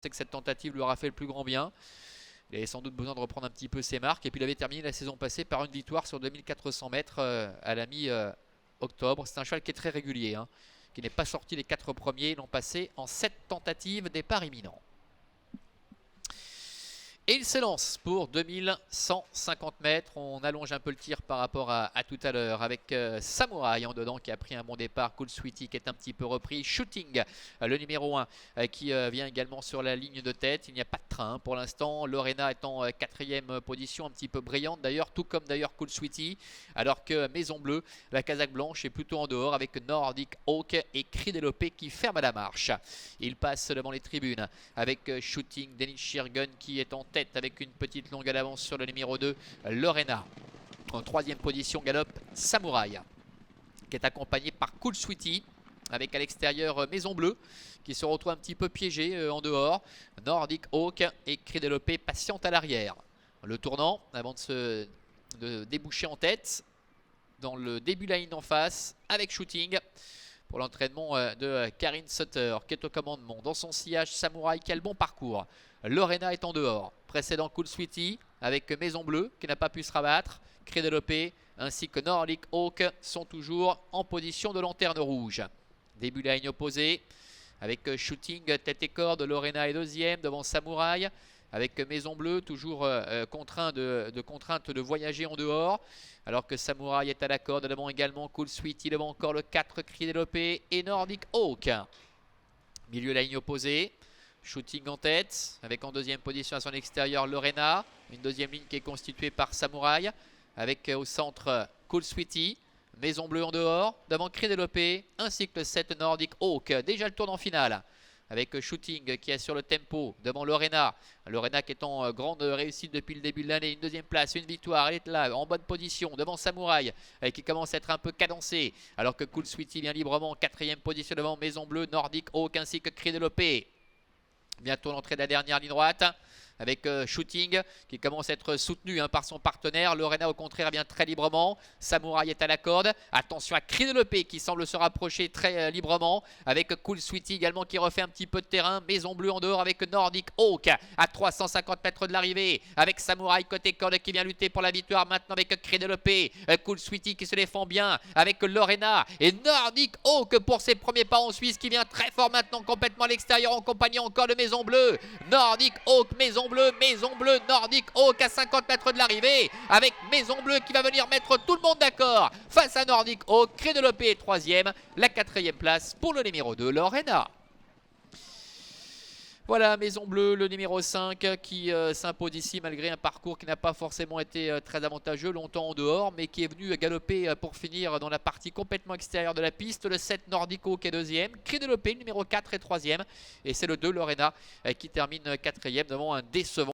sais que cette tentative lui aura fait le plus grand bien. Il avait sans doute besoin de reprendre un petit peu ses marques. Et puis il avait terminé la saison passée par une victoire sur 2400 mètres à la mi-octobre. C'est un cheval qui est très régulier, hein, qui n'est pas sorti les 4 premiers. L'ont passé en 7 tentatives, départ imminent. Et il se lance pour 2150 mètres. On allonge un peu le tir par rapport à tout à l'heure avec Samouraï en dedans qui a pris un bon départ. Cool Sweetie qui est un petit peu repris. Shooting, le numéro 1 qui vient également sur la ligne de tête. Il n'y a pas de train pour l'instant. Lorena est en 4e position, un petit peu brillante d'ailleurs, tout comme d'ailleurs Cool Sweetie. Alors que Maison Bleue, la casaque blanche, est plutôt en dehors avec Nordic Hawk et Cridelopé qui ferme la marche. Il passe devant les tribunes avec Shooting, Denis Shirgun qui est en tête avec une petite longue à l'avance sur le numéro 2, Lorena. En 3e position, galope Samouraï, qui est accompagné par Cool Sweetie, avec à l'extérieur Maison Bleue, qui se retrouve un petit peu piégé en dehors. Nordic Hawk et Cridelopé patiente à l'arrière. Le tournant, avant de déboucher en tête, dans le début line en face, avec Shooting, pour l'entraînement de Karine Sutter, qui est au commandement. Dans son sillage, Samouraï qui a le bon parcours. Lorena est en dehors. Précédent Cool Sweetie avec Maison Bleue qui n'a pas pu se rabattre. Cridelopé ainsi que Nordic Hawk sont toujours en position de lanterne rouge. Début ligne opposé avec Shooting, tête et corde. Lorena est 2e devant Samouraï. Avec Maison Bleue toujours contraint de voyager en dehors. Alors que Samouraï est à la corde. Devant également Cool Sweetie. Devant encore le 4 Cridelopé et Nordic Hawk. Milieu ligne opposé. Shooting en tête, avec en 2e position à son extérieur Lorena. Une 2e ligne qui est constituée par Samouraï, avec au centre Cool Sweetie. Maison Bleue en dehors, devant Cridelopé, ainsi que le 7 Nordic Hawk. Déjà le tournant final, avec Shooting qui assure le tempo devant Lorena. Lorena qui est en grande réussite depuis le début de l'année. Une 2e place, une victoire, elle est là en bonne position devant Samouraï qui commence à être un peu cadencé. Alors que Cool Sweetie vient librement en 4e position devant Maison Bleue, Nordic Hawk ainsi que Cridelopé. Bientôt l'entrée de la dernière ligne droite avec Shooting qui commence à être soutenu par son partenaire. Lorena au contraire vient très librement. Samouraï est à la corde. Attention à Cridelopé qui semble se rapprocher très librement avec Cool Sweetie également qui refait un petit peu de terrain. Maison Bleue en dehors avec Nordic Hawk à 350 mètres de l'arrivée avec Samouraï côté corde qui vient lutter pour la victoire maintenant avec Cridelopé. Cool Sweetie qui se défend bien avec Lorena et Nordic Hawk pour ses premiers pas en Suisse qui vient très fort maintenant complètement à l'extérieur en compagnie encore de Maison Bleue. Nordic Hawk, Maison Bleue, Nordic Hawk à 50 mètres de l'arrivée avec Maison Bleue qui va venir mettre tout le monde d'accord face à Nordic Hawk. Cridelopé est 3e, la 4e place pour le numéro 2, Lorena. Voilà, Maison Bleue, le numéro 5 qui s'impose ici malgré un parcours qui n'a pas forcément été très avantageux, longtemps en dehors, mais qui est venu galoper pour finir dans la partie complètement extérieure de la piste. Le 7 Nordic Hawk est 2e, Cridelopé, numéro 4 est 3e, et c'est le 2 Lorena qui termine 4e devant un décevant